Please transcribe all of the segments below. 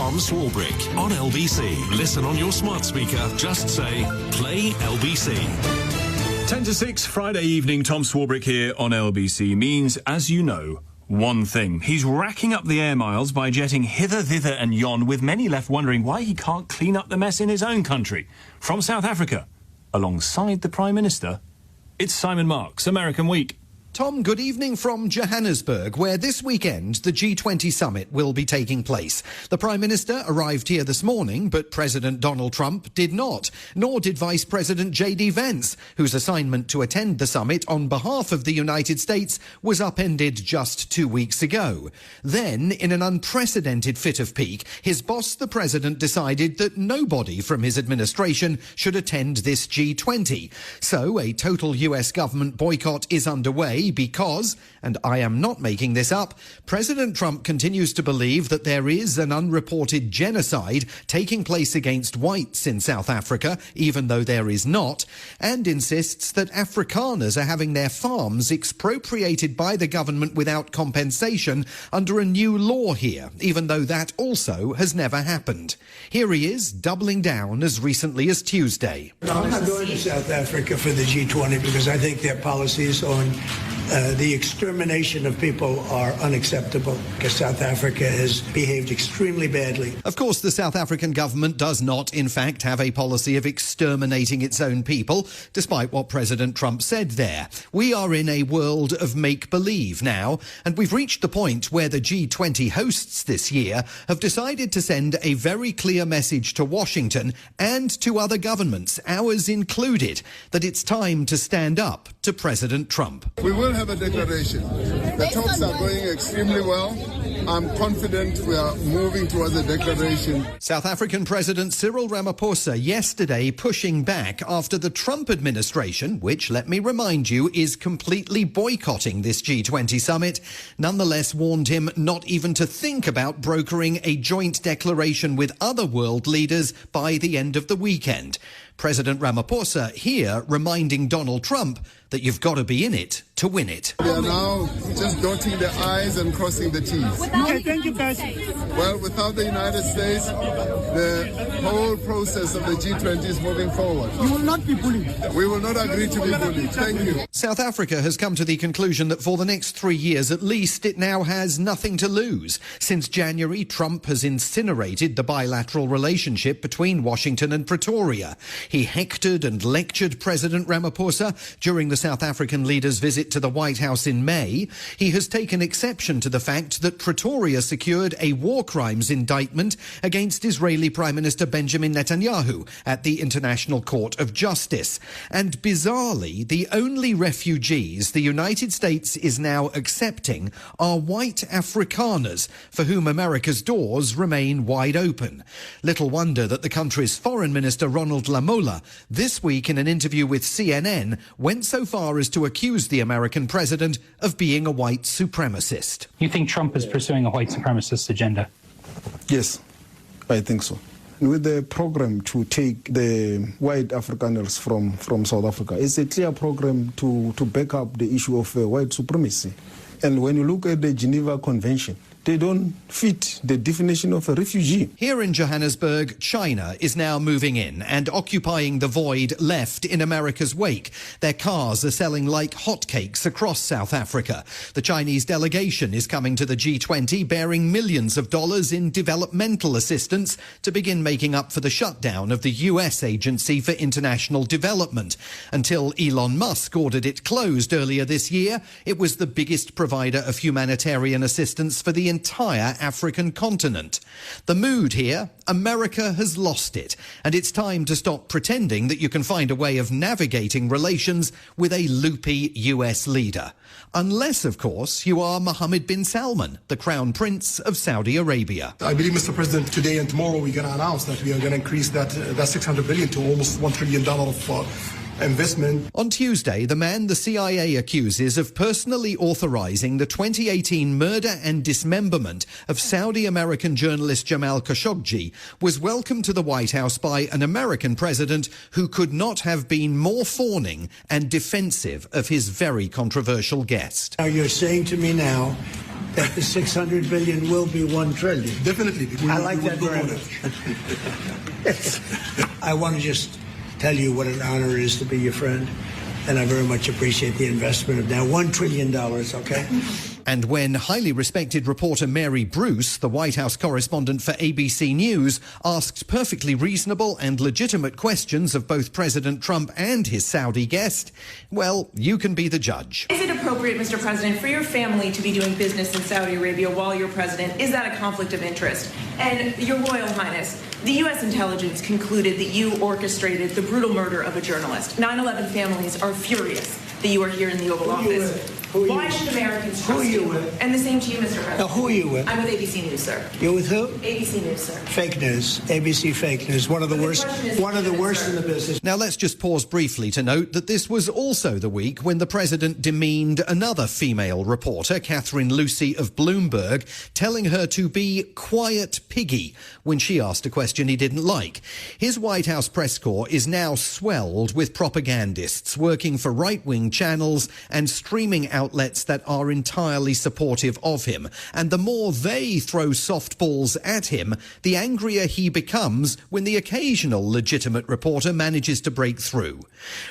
Tom Swarbrick on LBC. Listen on your smart speaker. Just say, play LBC. 10 to 6, Friday evening, Tom Swarbrick here on LBC means, as you know, one thing. He's racking up the air miles by jetting hither, thither and yon, with many left wondering why he can't clean up the mess in his own country. From South Africa, alongside the Prime Minister, it's Simon Marks, American Week. Tom, good evening from Johannesburg, where this weekend the G20 Summit will be taking place. The Prime Minister arrived here this morning, but President Donald Trump did not, nor did Vice President J.D. Vance, whose assignment to attend the summit on behalf of the United States was upended just 2 weeks ago. Then, in an unprecedented fit of pique, his boss, the President, decided that nobody from his administration should attend this G20. So, a total US government boycott is underway, because, and I am not making this up, President Trump continues to believe that there is an unreported genocide taking place against whites in South Africa, even though there is not, and insists that Afrikaners are having their farms expropriated by the government without compensation under a new law here, even though that also has never happened. Here he is, doubling down as recently as Tuesday. I'm not going to South Africa for the G20 because I think their policies on the extermination of people are unacceptable, because South Africa has behaved extremely badly. Of course, the South African government does not, in fact, have a policy of exterminating its own people, despite what President Trump said there. We are in a world of make-believe now, and we've reached the point where the G20 hosts this year have decided to send a very clear message to Washington and to other governments, ours included, that it's time to stand up to President Trump. We will have a declaration. The talks are going extremely well. I'm confident we are moving towards a declaration. South African President Cyril Ramaphosa yesterday pushing back after the Trump administration, which, let me remind you, is completely boycotting this G20 summit, nonetheless warned him not even to think about brokering a joint declaration with other world leaders by the end of the weekend. President Ramaphosa here reminding Donald Trump that you've got to be in it to win it. We are now just dotting the I's and crossing the T's. Okay, thank you, guys. Well, without the United States, the whole process of the G20 is moving forward. You will not be bullied. We will not agree to be bullied. Thank you. South Africa has come to the conclusion that for the next 3 years at least, it now has nothing to lose. Since January, Trump has incinerated the bilateral relationship between Washington and Pretoria. He hectored and lectured President Ramaphosa during the South African leader's visit to the White House in May. He has taken exception to the fact that Pretoria secured a war crimes indictment against Israeli Prime Minister Benjamin Netanyahu at the International Court of Justice. And bizarrely, the only refugees the United States is now accepting are white Afrikaners, for whom America's doors remain wide open. Little wonder that the country's Foreign Minister Ronald Lamola, this week in an interview with CNN, went so far as to accuse the American president of being a white supremacist. You think Trump is pursuing a white supremacist agenda? Yes, I think so. With the program to take the white Afrikaners from South Africa, it's a clear program to back up the issue of white supremacy. And when you look at the Geneva Convention, they don't fit the definition of a refugee. Here in Johannesburg, China is now moving in and occupying the void left in America's wake. Their cars are selling like hotcakes across South Africa. The Chinese delegation is coming to the G20 bearing millions of dollars in developmental assistance to begin making up for the shutdown of the US Agency for International Development. Until Elon Musk ordered it closed earlier this year, it was the biggest provider of humanitarian assistance for the entire African continent. The mood here, America has lost it, and it's time to stop pretending that you can find a way of navigating relations with a loopy US leader. Unless, of course, you are Mohammed bin Salman, the Crown Prince of Saudi Arabia. I believe, Mr. President, today and tomorrow we're going to announce that we are going to increase that $600 billion to almost $1 trillion investment. On Tuesday, the man the CIA accuses of personally authorizing the 2018 murder and dismemberment of Saudi-American journalist Jamal Khashoggi was welcomed to the White House by an American president who could not have been more fawning and defensive of his very controversial guest. Now you're saying to me now that the 600 billion will be 1 trillion. Definitely. I like that very much. I want to just tell you what an honor it is to be your friend, and I very much appreciate the investment of now $1 trillion, okay? And when highly respected reporter Mary Bruce, the White House correspondent for ABC News, asked perfectly reasonable and legitimate questions of both President Trump and his Saudi guest, well, you can be the judge. Is it appropriate, Mr. President, for your family to be doing business in Saudi Arabia while you're president? Is that a conflict of interest? And Your Royal Highness, the U.S. intelligence concluded that you orchestrated the brutal murder of a journalist. 9/11 families are furious that you are here in the Oval Office. Why should Americans trust you? And the same to you, Mr. President. Now, who are you with? I'm with ABC News, sir. You're with who? ABC News, sir. Fake news. ABC fake news. One of the worst in the business. Now, let's just pause briefly to note that this was also the week when the president demeaned another female reporter, Catherine Lucy of Bloomberg, telling her to be quiet piggy when she asked a question he didn't like. His White House press corps is now swelled with propagandists working for right-wing channels and streaming outlets that are entirely supportive of him. And the more they throw softballs at him, the angrier he becomes when the occasional legitimate reporter manages to break through.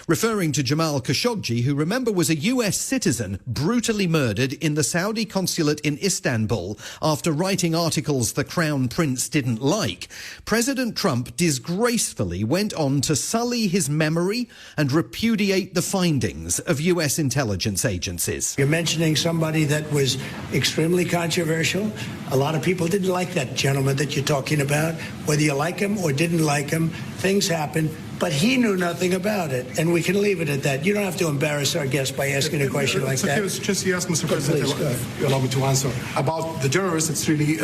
Referring to Jamal Khashoggi, who remember was a US citizen brutally murdered in the Saudi consulate in Istanbul after writing articles the Crown Prince didn't like, President Trump disgracefully went on to sully his memory and repudiate the findings of US intelligence agencies. You're mentioning somebody that was extremely controversial. A lot of people didn't like that gentleman that you're talking about. Whether you like him or didn't like him, things happen. But he knew nothing about it, and we can leave it at that. You don't have to embarrass our guest by asking a question like that. Just you ask, Mr. President, if you allow me to answer. About the journalists, it's really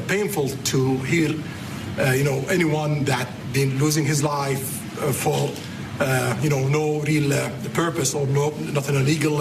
painful to hear, anyone that been losing his life for, no real purpose or nothing illegal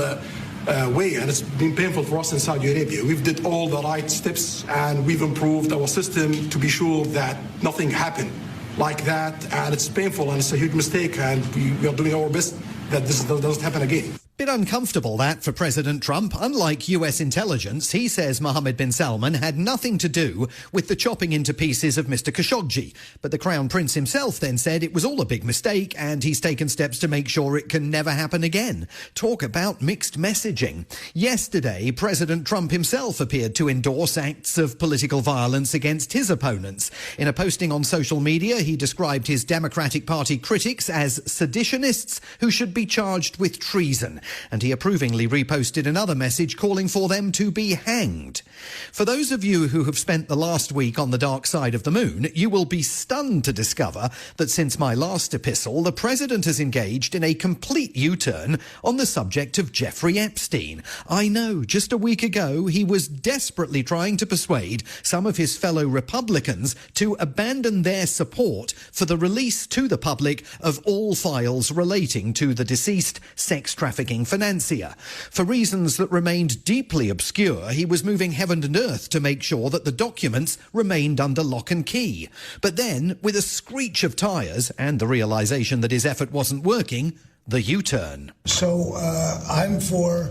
way, and it's been painful for us in Saudi Arabia. We've did all the right steps, and we've improved our system to be sure that nothing happened like that, and it's painful and it's a huge mistake, and we are doing our best that this doesn't happen again. Bit uncomfortable, that, for President Trump. Unlike US intelligence, he says Mohammed bin Salman had nothing to do with the chopping into pieces of Mr. Khashoggi. But the Crown Prince himself then said it was all a big mistake and he's taken steps to make sure it can never happen again. Talk about mixed messaging. Yesterday, President Trump himself appeared to endorse acts of political violence against his opponents. In a posting on social media, he described his Democratic Party critics as seditionists who should be charged with treason. And he approvingly reposted another message calling for them to be hanged. For those of you who have spent the last week on the dark side of the moon, you will be stunned to discover that since my last epistle, the president has engaged in a complete U-turn on the subject of Jeffrey Epstein. I know, just a week ago, he was desperately trying to persuade some of his fellow Republicans to abandon their support for the release to the public of all files relating to the deceased sex trafficking financier. For reasons that remained deeply obscure, he was moving heaven and earth to make sure that the documents remained under lock and key. But then, with a screech of tyres and the realisation that his effort wasn't working, the U-turn. So I'm for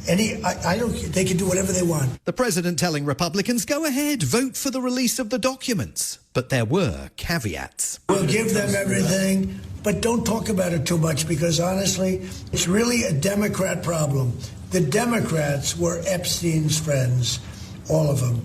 I don't. They can do whatever they want. The president telling Republicans, go ahead, vote for the release of the documents. But there were caveats. We'll give them everything, but don't talk about it too much because, honestly, it's really a Democrat problem. The Democrats were Epstein's friends, all of them.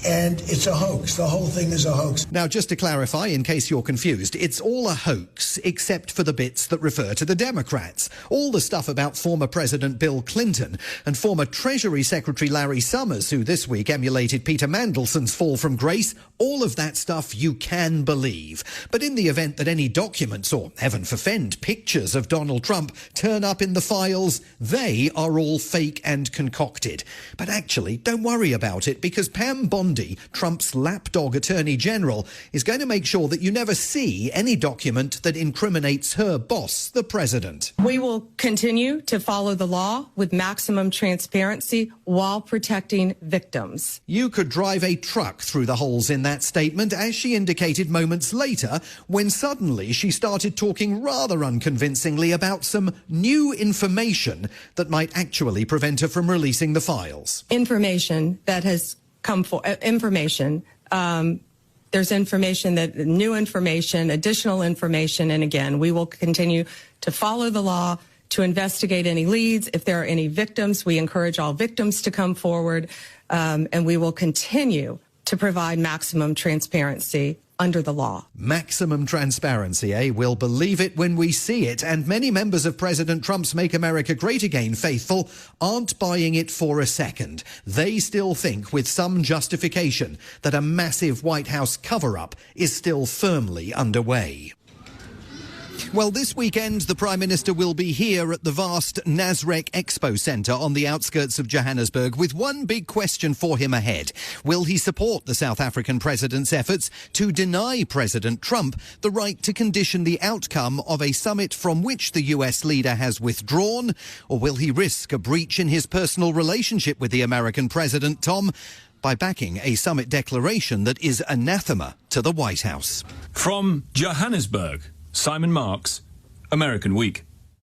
And it's a hoax. The whole thing is a hoax. Now, just to clarify, in case you're confused, it's all a hoax, except for the bits that refer to the Democrats. All the stuff about former President Bill Clinton and former Treasury Secretary Larry Summers, who this week emulated Peter Mandelson's fall from grace, all of that stuff you can believe. But in the event that any documents, or heaven forfend, pictures of Donald Trump turn up in the files, they are all fake and concocted. But actually, don't worry about it, because Pam Bondi Bondi, Trump's lapdog attorney general, is going to make sure that you never see any document that incriminates her boss, the president. We will continue to follow the law with maximum transparency while protecting victims. You could drive a truck through the holes in that statement, as she indicated moments later, when suddenly she started talking rather unconvincingly about some new information that might actually prevent her from releasing the files. Information that has come for information. There's information that new information, additional information, and again, we will continue to follow the law, to investigate any leads. If there are any victims, we encourage all victims to come forward, and we will continue to provide maximum transparency under the law. Maximum transparency, eh? We'll believe it when we see it. And many members of President Trump's Make America Great Again faithful aren't buying it for a second. They still think, with some justification, that a massive White House cover-up is still firmly underway. Well, this weekend, the Prime Minister will be here at the vast Nasrec Expo Centre on the outskirts of Johannesburg with one big question for him ahead. Will he support the South African president's efforts to deny President Trump the right to condition the outcome of a summit from which the US leader has withdrawn? Or will he risk a breach in his personal relationship with the American president, Tom, by backing a summit declaration that is anathema to the White House? From Johannesburg, Simon Marks, American Week.